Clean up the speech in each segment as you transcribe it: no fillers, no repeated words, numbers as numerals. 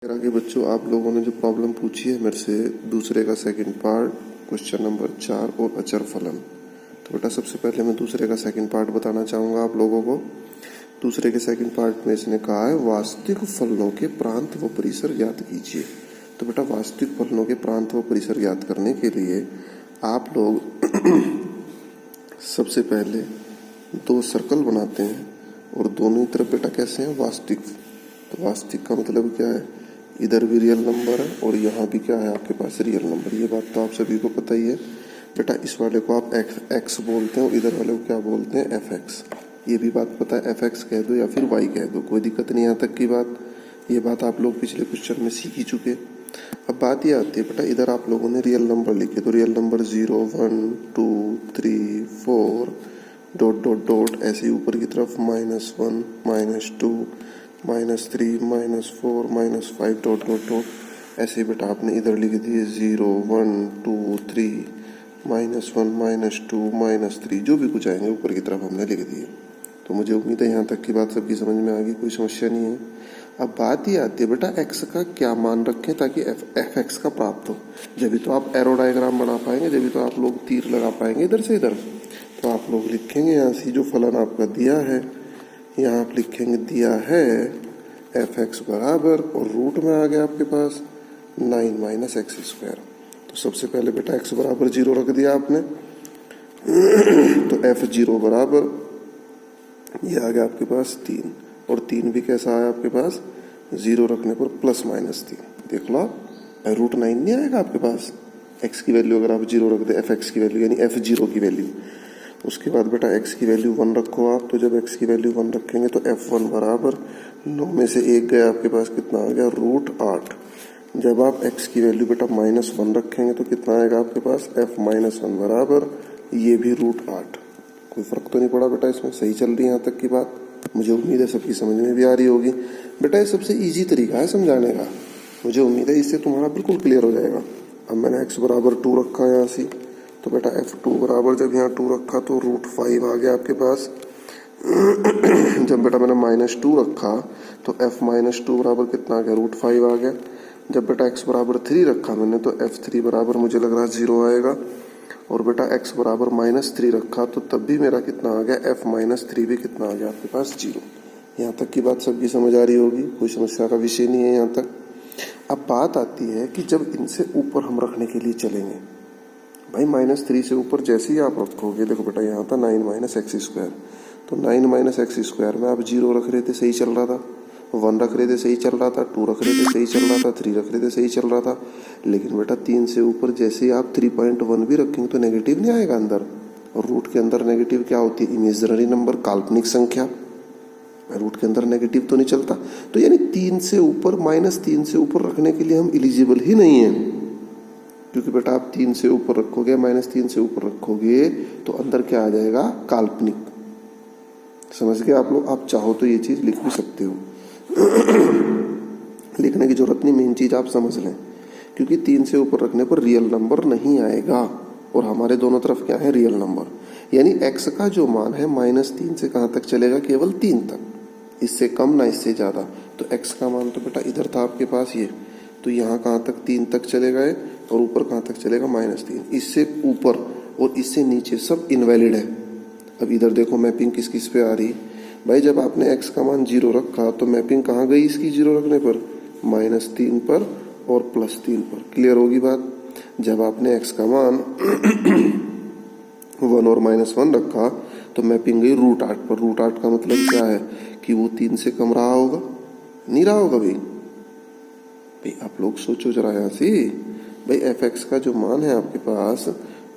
मेरा कि बच्चों आप लोगों ने जो प्रॉब्लम पूछी है मेरे से दूसरे का सेकंड पार्ट क्वेश्चन नंबर 4 और अचर फलन। तो बेटा सबसे पहले मैं दूसरे का सेकंड पार्ट बताना चाहूँगा आप लोगों को। दूसरे के सेकंड पार्ट में इसने कहा है वास्तविक फलनों के प्रांत व परिसर ज्ञात कीजिए। तो बेटा वास्तविक फलनों के प्रांत व परिसर ज्ञात करने के लिए आप लोग सबसे पहले दो सर्कल बनाते हैं और दोनों ही तरफ बेटा कैसे हैं वास्तविक। तो वास्तविक का मतलब क्या है, इधर भी रियल नंबर है और यहाँ भी क्या है आपके पास रियल नंबर। ये बात तो आप सभी को पता ही है बेटा। इस वाले को आप एक्स बोलते हैं और इधर वाले को क्या बोलते हैं एफ एक्स। ये भी बात पता है, एफ एक्स कह दो या फिर वाई कह दो, कोई दिक्कत नहीं यहाँ तक की बात। ये बात आप लोग पिछले क्वेश्चन में सीख ही चुके। अब बात ये आती है बेटा, इधर आप लोगों ने रियल नंबर लिखे तो real number 0 1 2 3 4 dot dot dot ऐसे ही ऊपर की तरफ -1 -2 -3 -4 -5 डॉट डॉट डॉट ऐसे बेटा आपने इधर लिख दिए 0 1 2 3 -1 -2 -3 जो भी कुछ आएंगे ऊपर की तरफ हमने लिख दिए। तो मुझे उम्मीद है यहाँ तक की बात सबकी समझ में आ गई, कोई समस्या नहीं है। अब बात ये आती है बेटा एक्स का क्या मान रखें ताकि एफ एक्स का प्राप्त हो। जब भी तो आप एरो डायग्राम बना पाएंगे, जब भी तो आप लोग तीर लगा पाएंगे इधर से इधर। तो आप लोग लिखेंगे यहाँ से जो फलन आपका दिया है, यहाँ आप लिखेंगे दिया है एफ एक्स बराबर और रूट में आ गया आपके पास 9 - x²। तो सबसे पहले बेटा x बराबर 0 रख दिया आपने तो f0 बराबर ये आ गया आपके पास 3 और 3 भी कैसा आया आपके पास 0 रखने पर +-3। देख लो आप, √9 नहीं आएगा आपके पास। x की वैल्यू अगर आप 0 रख दे, एफ एक्स की वैल्यू यानी f0 की वैल्यू। उसके बाद बेटा x की वैल्यू 1 रखो आप। तो जब x की वैल्यू 1 रखेंगे तो f1 बराबर 9 में से 1 गया आपके पास, कितना आ गया √8। जब आप x की वैल्यू बेटा -1 रखेंगे तो कितना आएगा आपके पास f-1 बराबर ये भी √8। कोई फर्क तो नहीं पड़ा बेटा इसमें, सही चल रही है यहाँ तक की बात। मुझे उम्मीद है सबकी समझ में भी आ रही होगी। बेटा ये सबसे ईजी तरीका है समझाने का, मुझे उम्मीद है इससे तुम्हारा बिल्कुल क्लियर हो जाएगा। अब मैंने x बराबर 2 रखा है यहाँ से, तो बेटा f2 बराबर जब यहाँ 2 रखा तो √5 आ गया आपके पास। जब बेटा मैंने -2 रखा तो f-2 बराबर कितना आ गया √5 आ गया। जब बेटा x बराबर 3 रखा मैंने तो f3 बराबर मुझे लग रहा है 0 आएगा। और बेटा x बराबर -3 रखा तो तब भी मेरा कितना आ गया f-3 भी कितना आ गया आपके पास 0। यहाँ तक की बात सबकी समझ आ रही होगी, कोई समस्या का विषय नहीं है यहाँ तक। अब बात आती है कि जब इनसे ऊपर हम रखने के लिए चलेंगे भाई, -3 से ऊपर जैसे ही आप रखोगे, देखो बेटा यहाँ था 9 - x²। तो 9 - x² में आप 0 रख रहे थे सही चल रहा था, 1 रख रहे थे सही चल रहा था, 2 रख रहे थे सही चल रहा था, 3 रख रहे थे सही चल रहा था। लेकिन बेटा 3 से ऊपर जैसे ही आप 3.1 भी रखेंगे तो नेगेटिव नहीं आएगा अंदर। और रूट के अंदर नेगेटिव क्या होती है, इमेजिनरी नंबर, काल्पनिक संख्या। रूट के अंदर नेगेटिव तो नहीं चलता। तो यानी 3 से ऊपर -3 से ऊपर रखने के लिए हम एलिजिबल ही नहीं है, क्योंकि बेटा आप 3 से ऊपर रखोगे, -3 से ऊपर रखोगे तो अंदर क्या आ जाएगा काल्पनिक। समझ गए आप लोग। आप चाहो तो ये चीज लिख भी सकते हो लिखने की जरूरत नहीं, मेन चीज आप समझ लें। क्योंकि 3 से ऊपर रखने पर रियल नंबर नहीं आएगा और हमारे दोनों तरफ क्या है रियल नंबर। यानी x का जो मान है -3 से कहां तक चलेगा, केवल 3 तक, इससे कम ना इससे ज्यादा। तो x का मान तो बेटा इधर था आपके पास ये, तो यहाँ कहां तक 3 तक चले गए और ऊपर कहां तक चलेगा -3। इससे ऊपर और इससे नीचे सब इनवैलिड है। अब इधर देखो मैपिंग किस किस पे आ रही भाई। जब आपने x का मान 0 रखा तो मैपिंग कहाँ गई इसकी 0 रखने पर, -3 पर और +3 पर। क्लियर होगी बात। जब आपने x का मान 1 और -1 रखा तो मैपिंग गई √8 पर। √8 का मतलब क्या है कि वो 3 से कम रहा होगा, नहीं रहा होगा भाई आप लोग सोचो जरा यहाँ से भाई। एफ एक्स का जो मान है आपके पास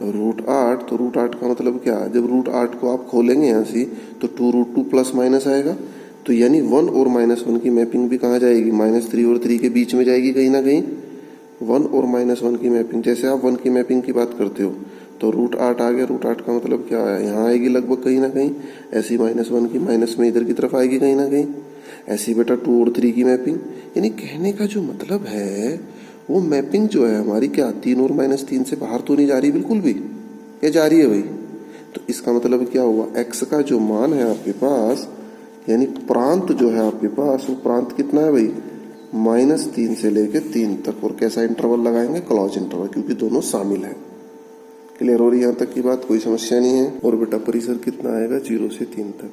√8, तो √8 का मतलब क्या है, जब √8 को आप खोलेंगे यहाँ से तो 2√2 + आएगा। तो यानी 1 और -1 की मैपिंग भी कहाँ जाएगी, -3 और 3 के बीच में जाएगी कहीं ना कहीं। 1 और -1 की मैपिंग, जैसे आप 1 की मैपिंग की बात करते हो तो √8 आ गया। √8 का मतलब क्या है, यहाँ आएगी लगभग कहीं ना कहीं। ऐसी -1 की माइनस में इधर की तरफ आएगी कहीं ना कहीं। ऐसी बेटा 2 और 3 की मैपिंग। यानी कहने का जो मतलब है वो मैपिंग जो है हमारी क्या 3 और -3 से बाहर तो नहीं जा रही बिल्कुल भी, ये जा रही है भाई। तो इसका मतलब क्या हुआ, x का जो मान है आपके पास यानी प्रांत जो है आपके पास, वो प्रांत कितना है भाई -3 से लेके 3 तक। और कैसा इंटरवल लगाएंगे? क्लोज इंटरवल, क्योंकि दोनों शामिल है। क्लियर हो रही है यहाँ तक की बात? कोई समस्या नहीं है। और बेटा परिसर कितना आएगा? 0 से 3 तक।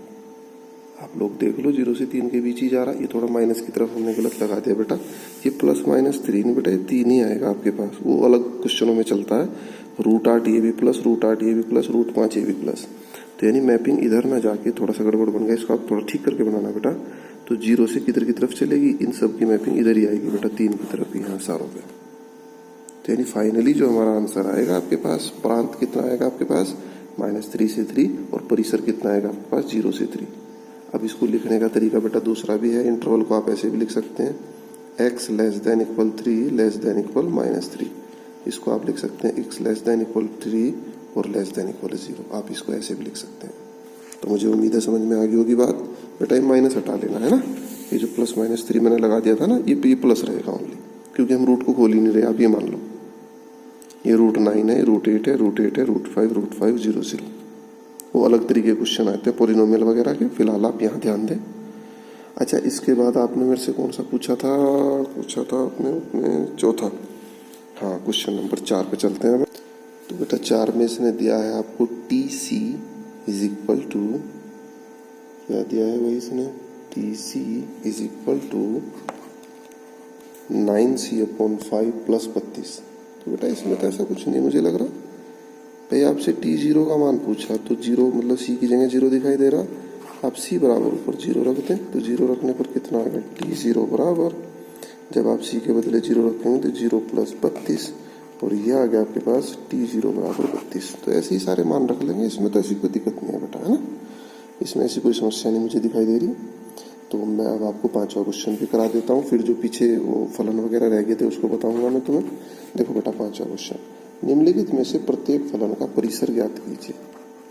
आप लोग देख लो 0 से 3 के बीच ही जा रहा है। ये थोड़ा माइनस की तरफ हमने गलत लगा दिया बेटा। ये +-3 नहीं बेटा, ये 3 ही आएगा आपके पास। वो अलग क्वेश्चनों में चलता है, √8 ये भी प्लस, √8 ये भी प्लस, √5 ये भी प्लस। तो यानी मैपिंग इधर ना जाके थोड़ा सा गड़बड़ बन गया, इसको आप थोड़ा ठीक करके बनाना बेटा। तो 0 से किधर की तरफ चलेगी? इन सब की मैपिंग इधर ही आएगी बेटा, 3 की तरफ ही, यहाँ सारों पे। तो यानी फाइनली जो हमारा आंसर आएगा आपके पास, प्रांत कितना आएगा आपके पास? -3 से 3। और परिसर कितना आएगा आपके पास? 0 से 3। अब इसको लिखने का तरीका बेटा दूसरा भी है। इंटरवल को आप ऐसे भी लिख सकते हैं, x <3 <-3। इसको आप लिख सकते हैं x <3 और <0। आप इसको ऐसे भी लिख सकते हैं। तो मुझे उम्मीद है समझ में आ गई होगी बात। बेटा ये माइनस हटा लेना है ना। ये जो +-3 मैंने लगा दिया था ना, ये प्लस रहेगा ओनली, क्योंकि हम रूट को खोल ही नहीं रहे। आप ये मान लो, ये √9 है, √8 है, √8 है, √5, 0 0। वो अलग तरीके के क्वेश्चन आते हैं पॉलिनोमियल वगैरह के, फिलहाल आप यहाँ ध्यान दें। अच्छा, इसके बाद आपने मेरे से कौन सा पूछा था आपने चौथा। हाँ, क्वेश्चन नंबर 4 पे चलते हैं। तो बेटा 4 में इसने दिया है आपको TC = क्या दिया है भाई इसने? TC = 9C/5 + 32। तो बेटा इसमें तो ऐसा कुछ नहीं मुझे लग रहा भाई। आपसे T0 का मान पूछा तो 0 मतलब C की जगह 0 दिखाई दे रहा। आप C बराबर ऊपर 0 रख दें, तो 0 रखने पर कितना आ गया? T0 बराबर, जब आप C के बदले 0 रखेंगे तो 0 + 32, और ये आ गया आपके पास T0 बराबर 32। तो ऐसे ही सारे मान रख लेंगे, इसमें तो ऐसी कोई दिक्कत नहीं है बेटा, है ना। इसमें ऐसी कोई समस्या नहीं मुझे दिखाई दे रही। तो मैं अब आपको 5वां क्वेश्चन भी करा देता हूँ, फिर जो पीछे वो फलन वगैरह रह गए थे उसको बताऊंगा मैं तुम्हें। देखो बेटा 5वां क्वेश्चन, निम्नलिखित में से प्रत्येक फलन का परिसर ज्ञात कीजिए।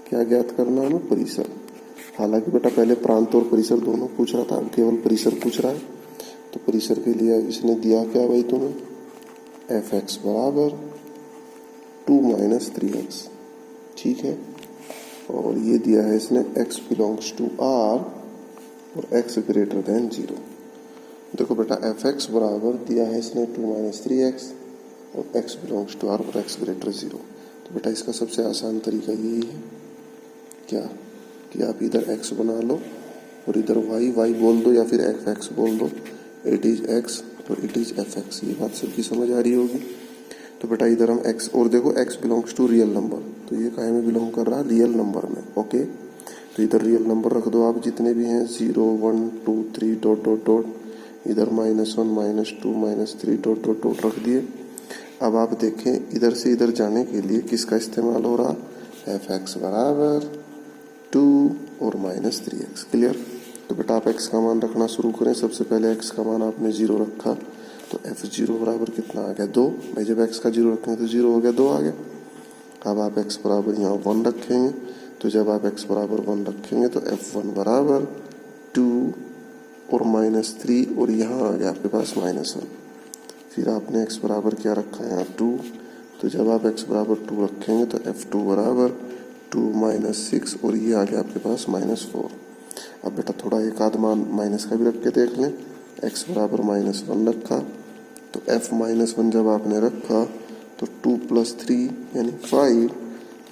क्या ज्ञात करना है? परिसर। हालांकि बेटा पहले प्रांत और परिसर दोनों पूछ रहा था, अब केवल परिसर पूछ रहा है। तो परिसर के लिए इसने दिया क्या भाई तुम्हें? f(x) = 2 - 3x, ठीक है। और ये दिया है इसने x belongs to R और x greater than 0। देखो बेटा f(x) बराबर दिया है इसने 2 - 3x और x belongs to R और x greater 0। तो बेटा इसका सबसे आसान तरीका यही है क्या, कि आप इधर x बना लो और इधर y बोल दो, या फिर f(x) बोल दो। इट इज x तो इट इज f(x). ये बात सबकी समझ आ रही होगी। तो बेटा इधर हम x, और देखो x belongs to real number, तो ये काहे में बिलोंग कर रहा है? रियल नंबर में। ओके, तो इधर रियल नंबर रख दो आप जितने भी हैं, 0 1 2 3 ... इधर -1 -2 -3 ... रख दिए। अब आप देखें इधर से इधर जाने के लिए किसका इस्तेमाल हो रहा? f(x) = 2 और -3x। क्लियर। तो बेटा आप x का मान रखना शुरू करें। सबसे पहले x का मान आपने 0 रखा, तो f0 बराबर कितना आ गया? 2 भाई। जब x का 0 रखेंगे तो 0 हो गया, 2 आ गया। अब आप x बराबर यहाँ 1 रखेंगे, तो जब आप x बराबर 1 रखेंगे तो f1 बराबर 2 और -3, और यहाँ आ गया आपके पास -1। फिर आपने x बराबर क्या रखा है? यहाँ 2। तो जब आप x बराबर 2 रखेंगे तो f2 बराबर 2 - 6, और ये आ गया आपके पास -4। अब बेटा थोड़ा एक आध मान माइनस का भी रख के देख लें। x बराबर -1 रखा, तो f-1 जब आपने रखा तो 2 + 3 यानी 5।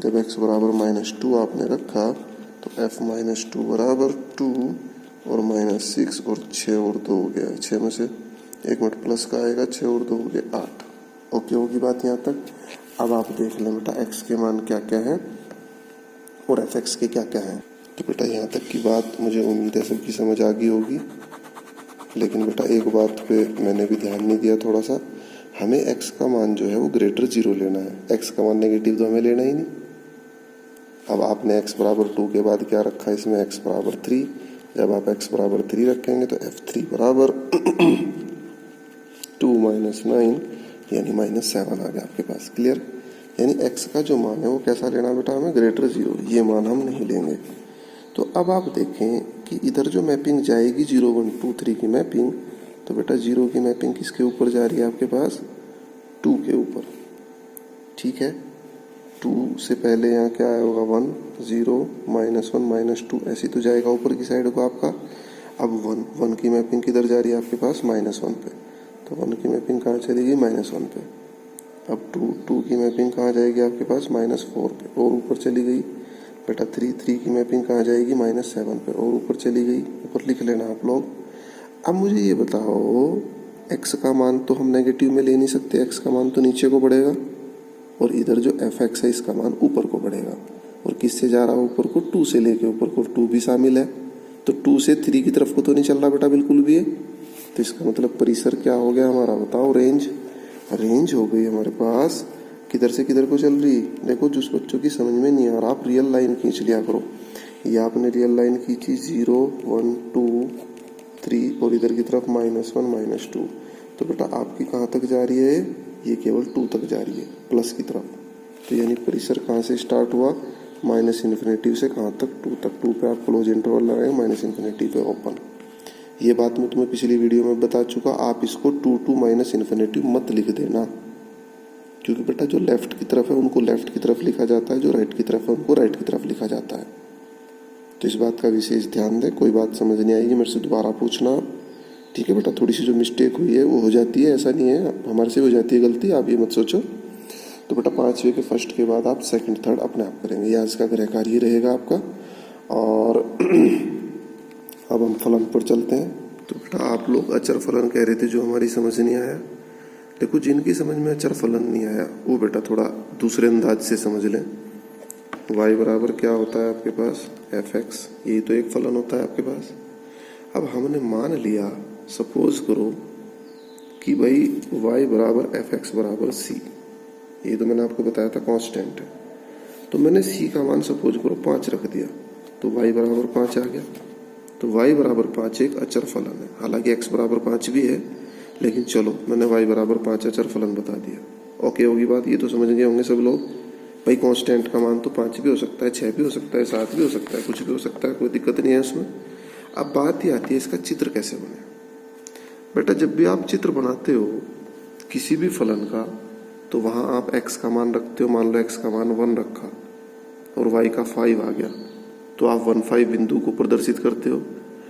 जब x बराबर -2 आपने रखा तो f-2 बराबर 2 और -6, और 6 और 2 हो गया। 6 में से 1 मिनट प्लस का आएगा, 6 और 2 हो गए 8। ओके होगी बात यहाँ तक। अब आप देख लें बेटा x के मान क्या क्या है और f(x) के क्या क्या है। तो बेटा यहाँ तक की बात मुझे उम्मीद है सबकी समझ आ गई होगी। लेकिन बेटा एक बात पे मैंने भी ध्यान नहीं दिया थोड़ा सा, हमें x का मान जो है वो >0 लेना है। x का मान नेगेटिव तो हमें लेना ही नहीं। अब आपने x बराबर 2 के बाद क्या रखा इसमें? x बराबर 3। जब आप x बराबर 3 रखेंगे तो f3 बराबर 2 - 9 यानी -7 आ गया आपके पास। क्लियर। यानी x का जो मान है वो कैसा लेना बेटा? हमें >0, ये मान हम नहीं लेंगे। तो अब आप देखें कि इधर जो मैपिंग जाएगी 0 1 2 3 की मैपिंग, तो बेटा 0 की मैपिंग किसके ऊपर जा रही है आपके पास? 2 के ऊपर, ठीक है। 2 से पहले यहाँ क्या आया होगा? 1 0 -1 -2, ऐसी तो जाएगा ऊपर की साइड को आपका। अब 1 की मैपिंग किधर जा रही है आपके पास? -1 पे। तो 1 की मैपिंग कहाँ चलेगी, -1 पे। अब 2 की मैपिंग कहाँ जाएगी आपके पास, -4 पे और ऊपर चली गई। बेटा 3 की मैपिंग कहाँ जाएगी, -7 पे और ऊपर चली गई। ऊपर लिख लेना आप लोग। अब मुझे ये बताओ, x का मान तो हम नेगेटिव में ले नहीं सकते, x का मान तो नीचे को बढ़ेगा और इधर जो fx है इसका मान ऊपर को बढ़ेगा। और किससे जा रहा है ऊपर को, 2 से लेके ऊपर को, 2 भी शामिल है। तो 2 से 3 की तरफ को तो नहीं चल रहा बेटा बिल्कुल भी है। तो इसका मतलब परिसर क्या हो गया हमारा, बताओ, रेंज। रेंज हो गई हमारे पास किधर से किधर को चल रही। देखो जिस बच्चों की समझ में नहीं आ रहा, आप रियल लाइन खींच लिया करो। ये आपने रियल लाइन खींची 0 1 2 3 और इधर की तरफ -1 -2। तो बेटा आपकी कहाँ तक जा रही है, ये केवल 2 तक जा रही है, प्लस की तरफ। तो यानी परिसर कहाँ से स्टार्ट हुआ, -∞ से कहाँ तक, 2 तक। 2 पे आप क्लोज इंटरवल लगाए, -∞ पे ओपन। ये बात मैं तुम्हें पिछली वीडियो में बता चुका। आप इसको 2 to -∞ मत लिख देना, क्योंकि बेटा जो लेफ्ट की तरफ है उनको लेफ्ट की तरफ लिखा जाता है, जो राइट की तरफ है उनको राइट की तरफ लिखा जाता है। तो इस बात का विशेष ध्यान दें। कोई बात समझ नहीं आएगी मेरे से दोबारा पूछना, ठीक है बेटा। थोड़ी सी जो मिस्टेक हुई है वो हो जाती है, ऐसा नहीं है, हमारे से हो जाती है गलती, आप ये मत सोचो। तो बेटा 5वें के फर्स्ट के बाद आप सेकंड थर्ड अपने आप करेंगे। ये आज का गृह कार्य रहेगा आपका। और अब हम फलन पर चलते हैं। तो बेटा आप लोग अचर फलन कह रहे थे, जो हमारी समझ नहीं आया। देखो जिनकी समझ में अचर फलन नहीं आया वो बेटा थोड़ा दूसरे अंदाज से समझ लें। y बराबर क्या होता है आपके पास, fx, ये तो एक फलन होता है आपके पास। अब हमने मान लिया, सपोज करो कि भाई y बराबर fx बराबर c, ये तो मैंने आपको बताया था कांस्टेंट है। तो मैंने c का मान सपोज करो 5 रख दिया, तो y बराबर 5 आ गया। तो y बराबर 5 एक अचर फलन है, हालांकि x बराबर 5 भी है, लेकिन चलो मैंने y बराबर 5 अचर फलन बता दिया। ओके होगी बात, ये तो समझ गए होंगे सब लोग। भाई कांस्टेंट का मान तो 5 भी हो सकता है, 6 भी हो सकता है, 7 भी हो सकता है, कुछ भी हो सकता है, कोई दिक्कत नहीं है उसमें। अब बात ही आती है इसका चित्र कैसे बने। बेटा जब भी आप चित्र बनाते हो किसी भी फलन का, तो वहां आप x का मान रखते हो। मान लो x का मान 1 रखा और y का 5 आ गया, तो आप 1 5 बिंदु को प्रदर्शित करते हो।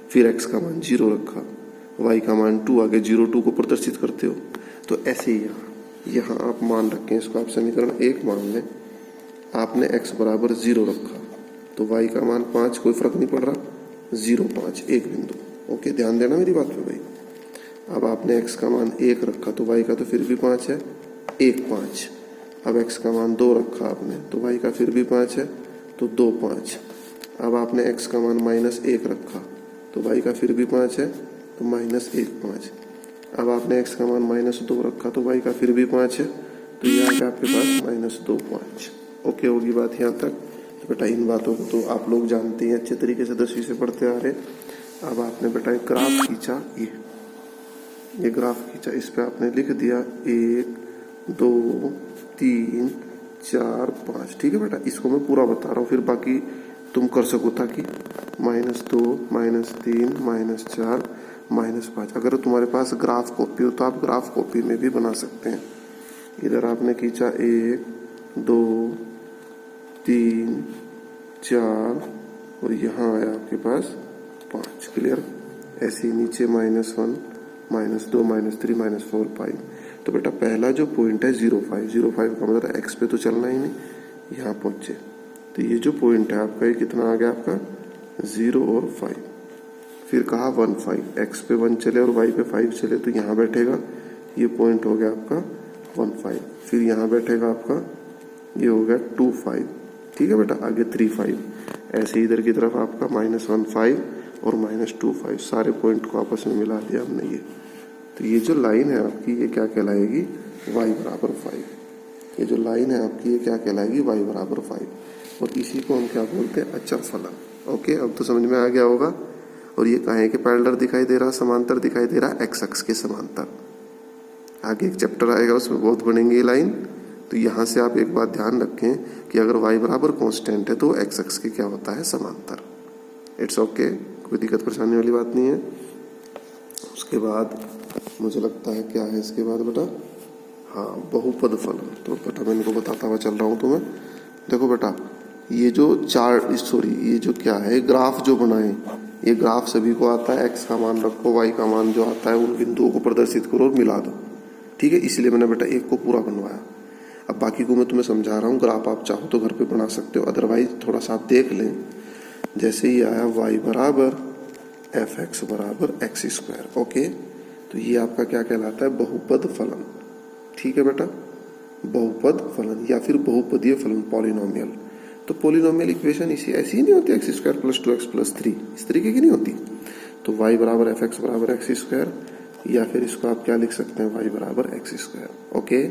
फिर x का मान 0 रखा, y का मान 2 आ गया, 0 2 को प्रदर्शित करते हो। तो ऐसे ही यहाँ आप मान रखें, इसको आप समीकरण 1 मान लें। आपने x बराबर 0 रखा, तो y का मान 5, कोई फर्क नहीं पड़ रहा, 0 5 एक बिंदु। ओके, ध्यान देना मेरी बात पे भाई। अब आपने x का मान 1 रखा, तो y का तो फिर भी 5 है, 1 5। अब x का मान 2 रखा आपने, तो y का फिर भी 5 है, तो 2 5। अब आपने x का मान -1 रखा, तो y का फिर भी 5 है, तो -1 5। अब आपने x का मान -2 रखा, तो y का फिर भी 5 है, तो ये आ गया आपके पास -2 5। ओके होगी बात यहाँ तक। तो बेटा इन बातों को तो आप लोग जानते हैं अच्छे तरीके से, 10वीं से पढ़ते आ रहे। अब आपने बेटा एक ग्राफ खींचा, ये ग्राफ खींचा, इस पे आपने लिख दिया 1 2 3 4 5। ठीक है बेटा, इसको मैं पूरा बता रहा हूँ, फिर बाकी तुम कर सको, ताकि -2 -3 -4 -5। अगर तुम्हारे पास ग्राफ कॉपी हो तो आप ग्राफ कॉपी में भी बना सकते हैं। इधर आपने खींचा 1 2 3 4 और यहाँ आया आपके पास 5। क्लियर। ऐसे ही नीचे -1 -2 -3 -4 5। तो बेटा पहला जो पॉइंट है 0 5, 0 5 का मतलब एक्स पे तो चलना ही नहीं, यहाँ पहुंचे। तो ये जो पॉइंट है आपका, ये कितना आ गया आपका 0 और 5। फिर कहा 1 5, एक्स पे 1 चले और वाई पे 5 चले, तो यहाँ बैठेगा, ये पॉइंट हो गया आपका 1 5। फिर यहाँ बैठेगा आपका, ये हो गया 2 5। ठीक है बेटा, आगे 3 5। ऐसे इधर की तरफ आपका -1 5 और -2 5, सारे पॉइंट को आपस में मिला दिया हमने ये। तो ये जो लाइन है आपकी, ये क्या कहलाएगी, y बराबर 5। ये जो लाइन है आपकी, ये क्या कहलाएगी, y बराबर 5। और इसी को हम क्या बोलते हैं, अचर फलन। ओके, अब तो समझ में आ गया होगा। और ये कहाँ है कि पैरेलल दिखाई दे रहा, समांतर दिखाई दे रहा, एक्स अक्ष के समांतर। आगे एक चैप्टर आएगा उसमें बहुत बनेंगे ये लाइन। तो यहाँ से आप एक बात ध्यान रखें कि अगर y बराबर कांस्टेंट है तो एक्स अक्ष के क्या होता है, समांतर। इट्स ओके, कोई दिक्कत परेशानी वाली बात नहीं है। उसके बाद मुझे लगता है क्या है इसके बाद बेटा, हाँ, बहुपद फलन। तो बेटा मैं इनको बताता हुआ चल रहा हूँ तुम्हें। देखो बेटा, ये जो ये जो क्या है, ग्राफ जो बनाए, ये ग्राफ सभी को आता है, एक्स का मान रखो, वाई का मान जो आता है उन बिंदुओं को प्रदर्शित करो और मिला दो। ठीक है, इसलिए मैंने बेटा एक को पूरा बनवाया। अब बाकी को मैं तुम्हें समझा रहा हूँ। ग्राफ आप चाहो तो घर पे बना सकते हो, अदरवाइज थोड़ा सा आप देख लें। जैसे ही आया y बराबर एफ एक्स बराबर एक्स स्क्वायर, ओके, तो ये आपका क्या कहलाता है, बहुपद फलन। ठीक है बेटा, बहुपद फलन या फिर बहुपदीय फलन, पॉलिनोमियल। तो पॉलिनोमियल इक्वेशन इसी ऐसी ही नहीं होती, x square plus 2x plus 3, इस तरीके की नहीं होती। तो y बराबर एफ एक्स बराबर एक्स स्क्वायर, या फिर इसको आप क्या लिख सकते हैं, y बराबर एक्स स्क्वायर। ओके,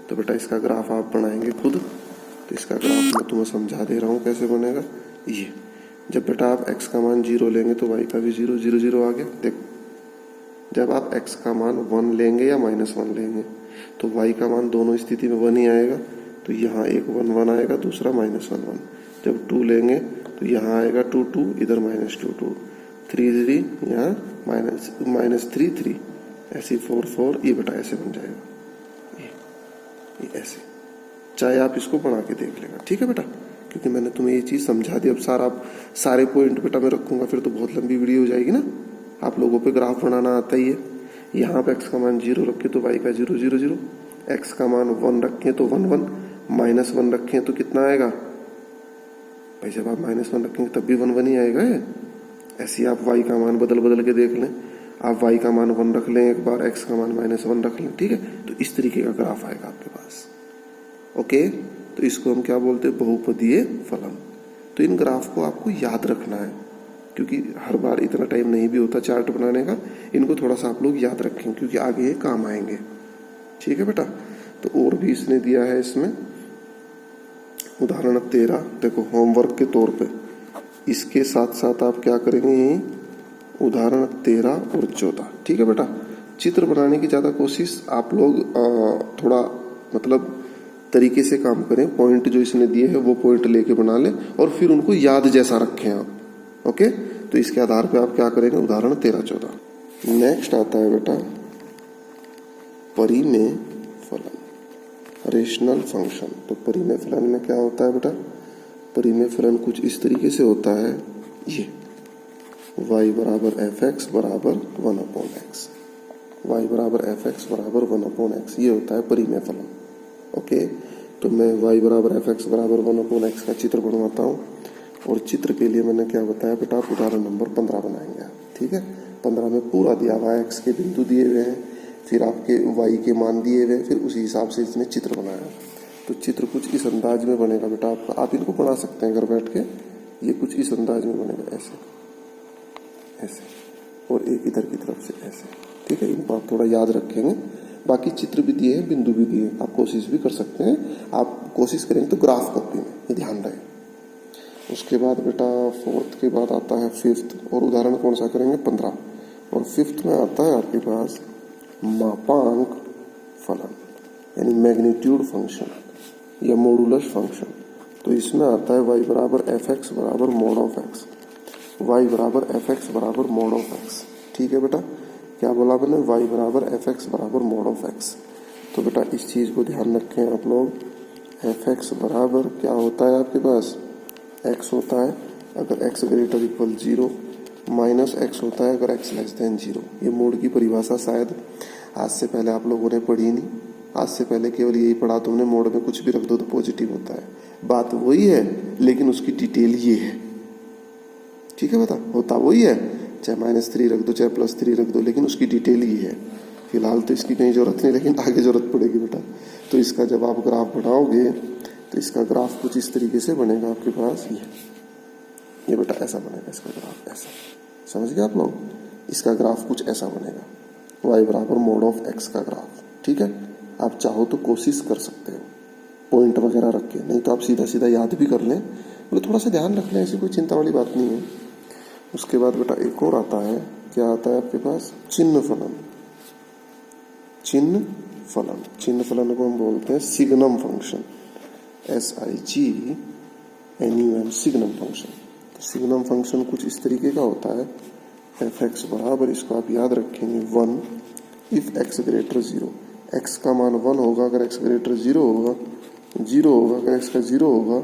तो बेटा इसका ग्राफ आप बनाएंगे खुद। तो इसका ग्राफ मैं तुम्हें समझा दे रहा हूँ कैसे बनेगा। ये जब बेटा आप x का मान 0 लेंगे तो y का भी 0 0 0 आ गया। देखो, जब आप x का मान 1 लेंगे या -1 लेंगे तो y का मान दोनों स्थिति में 1 ही आएगा। तो यहाँ एक 1 1 आएगा, दूसरा -1 1। जब 2 लेंगे तो यहाँ आएगा 2 2, इधर -2 2, 3 3, यहाँ -3 3, ऐसे 4 4, ये बेटा ऐसे बन जाएगा। ये ऐसे, चाहे आप इसको बना के देख लेना। ठीक है बेटा, क्योंकि मैंने तुम्हें ये चीज समझा दी। अब सारे पॉइंट बेटा मैं रखूंगा फिर तो बहुत लंबी वीडियो हो जाएगी ना। आप लोगों पे ग्राफ बनाना आता ही है। यहाँ पे x का मान 0 रखे तो y का 0 0 0, x का मान 1 रखें तो 1 1, -1 रखें तो कितना आएगा भाई, जब आप -1 रखेंगे तब भी 1 1 ही आएगा। ऐसे ही आप y का मान बदल बदल के देख लें। आप y का मान 1 रख लें एक बार, x का मान -1 रख लें। ठीक है, तो इस तरीके का ग्राफ आएगा आपके पास। ओके, तो इसको हम क्या बोलते हैं, बहुपदीय फलन। तो इन ग्राफ को आपको याद रखना है, क्योंकि हर बार इतना टाइम नहीं भी होता चार्ट बनाने का। इनको थोड़ा सा आप लोग याद रखें क्योंकि आगे ये काम आएंगे। ठीक है बेटा, तो और भी इसने दिया है इसमें उदाहरण 13। देखो होमवर्क के तौर पे इसके साथ साथ आप क्या करेंगे, उदाहरण 13 और 14। ठीक है बेटा, चित्र बनाने की ज्यादा कोशिश आप लोग थोड़ा मतलब तरीके से काम करें। पॉइंट जो इसने दिए हैं वो पॉइंट लेके बना लें और फिर उनको याद जैसा रखें आप। ओके, तो इसके आधार पे आप क्या करेंगे, उदाहरण 13 14। नेक्स्ट आता है बेटा परिमेय फलन, रेशनल फंक्शन। तो परिमेय फलन में क्या होता है बेटा, परिमेय फलन कुछ इस तरीके से होता है, ये y बराबर एफ एक्स बराबर 1/x, y बराबर एफ एक्स बराबर 1/x, ये होता है परिमेय फलन। ओके, तो मैं y बराबर एफ एक्स बराबर 1/x का चित्र बनवाता हूँ। और चित्र के लिए मैंने क्या बताया बेटा, आप उदाहरण नंबर 15 बनाएंगे। ठीक है, 15 में पूरा दिया हुआ है, x के बिंदु दिए हुए हैं, फिर आपके y के मान दिए हुए हैं, फिर उसी हिसाब से इसने चित्र बनाया। तो चित्र कुछ इस अंदाज में बनेगा बेटा आपका। आप इनको बना सकते हैं घर बैठ के। ये कुछ इस अंदाज में बनेगा, ऐसे ऐसे, और एक इधर की तरफ से ऐसे। ठीक है, इनको आप थोड़ा याद रखेंगे। बाकी चित्र भी दिए हैं, बिंदु भी दिए, आप कोशिश भी कर सकते हैं। आप कोशिश करेंगे तो ग्राफ कॉपी में, ये ध्यान रहे। उसके बाद बेटा 4th के बाद आता है 5th, और उदाहरण कौन सा करेंगे, 15। और 5th में आता है आपके पास मापांक फलन, यानी मैग्नीट्यूड फंक्शन या मॉडुलस फंक्शन। तो इसमें आता है y बराबर एफ एक्स बराबर मॉड ऑफ एक्स, y बराबर एफ एक्स बराबर मॉड ऑफ एक्स। ठीक है बेटा, क्या बोला मैंने, y बराबर एफ एक्स बराबर मॉड ऑफ एक्स। तो बेटा इस चीज को ध्यान रखें आप लोग। एफ एक्स बराबर क्या होता है आपके पास, x होता है अगर x greater equal 0, minus x होता है अगर x लेस देन 0। ये मोड की परिभाषा शायद आज से पहले आप लोगों ने पढ़ी नहीं। आज से पहले केवल यही पढ़ा तुमने, मोड में कुछ भी रख दो तो पॉजिटिव होता है। बात वही है लेकिन उसकी डिटेल ये है। ठीक है बेटा, होता वही है, चाहे -3 रख दो चाहे +3 रख दो, लेकिन उसकी डिटेल ये है। फिलहाल तो इसकी कहीं जरूरत नहीं, लेकिन आगे जरूरत पड़ेगी बेटा। तो इसका जब आप ग्राफ बनाओगे तो इसका ग्राफ कुछ इस तरीके से बनेगा आपके पास। ये बेटा ऐसा बनेगा इसका ग्राफ, ऐसा। समझ गए आप लोग, इसका ग्राफ कुछ ऐसा बनेगा, y बराबर मोड ऑफ x का ग्राफ। ठीक है, आप चाहो तो कोशिश कर सकते हो पॉइंट वगैरह रख के, नहीं तो आप सीधा सीधा याद भी कर लें, मतलब थोड़ा सा ध्यान रख लें, ऐसी कोई चिंता वाली बात नहीं है। उसके बाद बेटा एक और आता है, क्या आता है आपके पास, चिन्ह फलन। चिन्ह फलन, चिन्ह फलन को हम बोलते हैं signum function, SIGNUM, signum function. तो सिग्नम फंक्शन कुछ इस तरीके का होता है, एफ एक्स बराबर, इसको आप याद रखेंगे 1 इफ एक्स ग्रेटर 0। एक्स का मान 1 होगा अगर एक्स ग्रेटर 0 होगा, 0 होगा अगर एक्स का 0 होगा,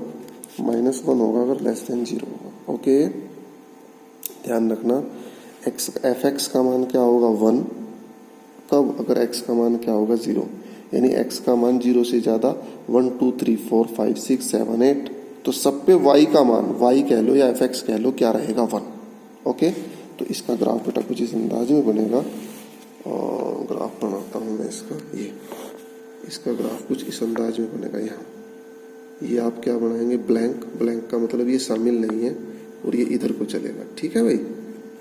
-1 होगा अगर लेस देन 0 होगा। ओके, ध्यान रखना एक्स एफ एक्स का मान क्या होगा 1, कब? अगर एक्स का मान क्या होगा 0, यानी एक्स का मान 0 से ज़्यादा 1 2 3 4 5 6 7 8, तो सब पे वाई का मान, वाई कह लो या एफ एक्स कह लो, क्या रहेगा 1। ओके, तो इसका ग्राफ बेटा कुछ इस अंदाज में बनेगा। और ग्राफ बनाता हूँ मैं इसका, ये इसका ग्राफ कुछ इस अंदाज में बनेगा। यहाँ ये आप क्या बनाएंगे, ब्लैंक, ब्लैंक का मतलब ये शामिल नहीं है और ये इधर को चलेगा, ठीक है भाई,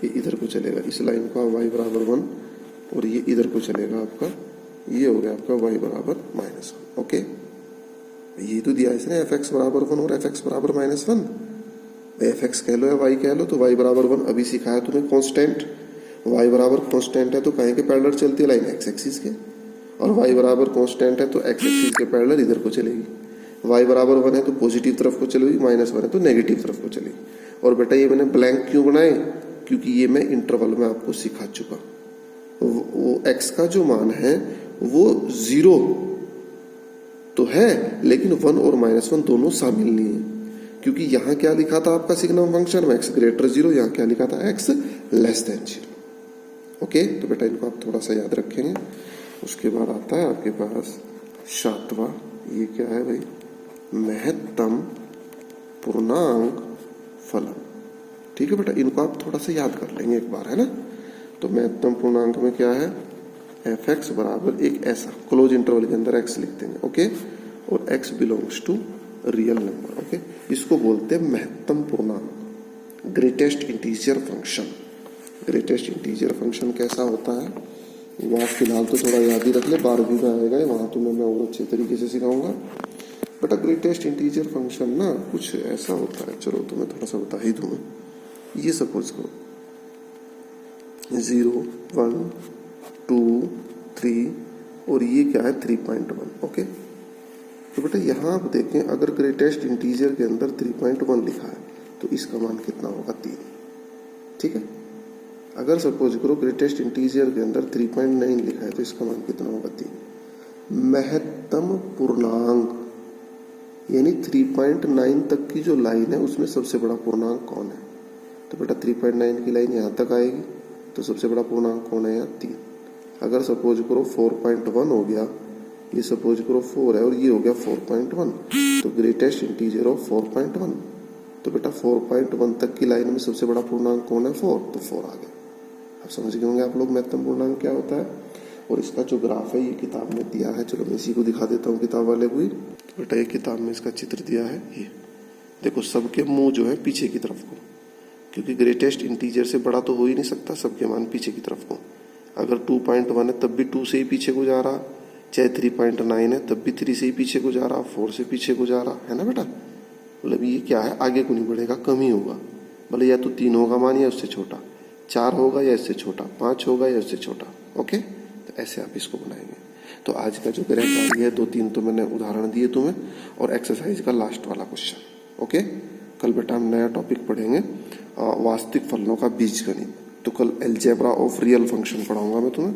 ये इधर को चलेगा, इस लाइन को y बराबर 1 और ये इधर को चलेगा आपका, ये हो गया आपका y बराबर -1। ओके, ये तो दिया इसने एफ एक्स बराबर 1 और एफ एक्स बराबर -1, एफ एक्स कह लो या y कह लो, तो y बराबर 1 अभी सिखाया तुम्हें कांस्टेंट, y बराबर कांस्टेंट है तो कहीं के पैरेलल चलती है लाइन एक्स एक्सिस के, और y बराबर कांस्टेंट है तो एक्स एक्सिस के पैरेलल इधर को चलेगी, y बराबर 1 है तो पॉजिटिव तरफ को चलेगी, -1 है तो नेगेटिव तरफ को चलेगी। और बेटा ये मैंने ब्लैंक क्यों बनाए, क्योंकि ये मैं इंटरवल में आपको सिखा चुका। वो x का जो मान है वो 0 तो है, लेकिन 1 और -1 दोनों शामिल नहीं है, क्योंकि यहाँ क्या लिखा था आपका सिग्नम फंक्शन में x ग्रेटर 0, यहाँ क्या लिखा था x लेस देन 0। ओके, तो बेटा इनको आप थोड़ा सा याद रखेंगे। उसके बाद आता है आपके पास 7वां, ये क्या है भाई, महत्तम पूर्णांक फलन। ठीक है बेटा, इनको आप थोड़ा सा याद कर लेंगे एक बार, है ना। तो महत्तम पूर्णांक में क्या है, एफ एक्स बराबर एक ऐसा क्लोज इंटरवल के अंदर एक्स लिख देंगे, ओके, और x belongs to real number, okay. इसको बोलते हैं महत्तम पूर्णांक, greatest integer function. Greatest integer function कैसा होता है वो आप फिलहाल तो थोड़ा याद ही रख ले, 12वीं में आएगा, वहां तुम्हें मैं और अच्छे तरीके से सिखाऊंगा। बेटा ग्रेटेस्ट इंटीजर फंक्शन ना कुछ ऐसा होता है, चलो तुम्हें थोड़ा सा बता ही दूं। ये सपोज करो 0 1 2 3 और ये क्या है 3.1, ओके। तो बेटा यहाँ आप देखें, अगर ग्रेटेस्ट इंटीजर के अंदर 3.1 लिखा है तो इसका मान कितना होगा 3, ठीक है। अगर सपोज करो ग्रेटेस्ट इंटीजर के अंदर 3.9 लिखा है तो इसका मान कितना होगा 3। महत्तम पूर्णांक यानी 3.9 तक की जो लाइन है उसमें सबसे बड़ा पूर्णांक कौन है, तो बेटा 3.9 की लाइन यहाँ तक आएगी, तो सबसे बड़ा पूर्णांक कौन है यहाँ 3। अगर सपोज करो 4.1 हो गया, ये सपोज करो 4 है और ये हो गया 4.1, तो ग्रेटेस्ट इंटीजर ऑफ 4.1, तो बेटा 4.1 तक की लाइन में सबसे बड़ा पूर्णांक कौन है 4, तो 4 आ गया। अब समझ गए होंगे आप लोग महत्तम पूर्णांक क्या होता है। और इसका जो ग्राफ है ये किताब में दिया है, चलो मैं इसी को दिखा देता हूँ किताब वाले को। बेटा ये किताब में इसका चित्र दिया है, ये देखो सबके मुंह जो है पीछे की तरफ को, क्योंकि ग्रेटेस्ट इंटीजर से बड़ा तो हो ही नहीं सकता, सबके मान पीछे की तरफ को। अगर 2.1 है तब भी 2 से ही पीछे को जा रहा, चाहे 3.9 है तब भी 3 से ही पीछे को जा रहा, 4 से पीछे को जा रहा है ना बेटा। मतलब ये क्या है, आगे को नहीं बढ़ेगा, कम ही होगा, भले या तो 3 होगा मान या उससे छोटा, 4 होगा या इससे छोटा, 5 होगा या उससे छोटा, ओके। तो ऐसे आप इसको बनाएंगे। तो आज का जो ग्राफ आ है 2-3 तो मैंने उदाहरण दिए तुम्हें, और एक्सरसाइज का लास्ट वाला क्वेश्चन, ओके। कल बेटा हम नया टॉपिक पढ़ेंगे, वास्तविक फलनों का बीजगणित। तो कल अलजेब्रा ऑफ रियल फंक्शन पढ़ाऊंगा मैं तुम्हें।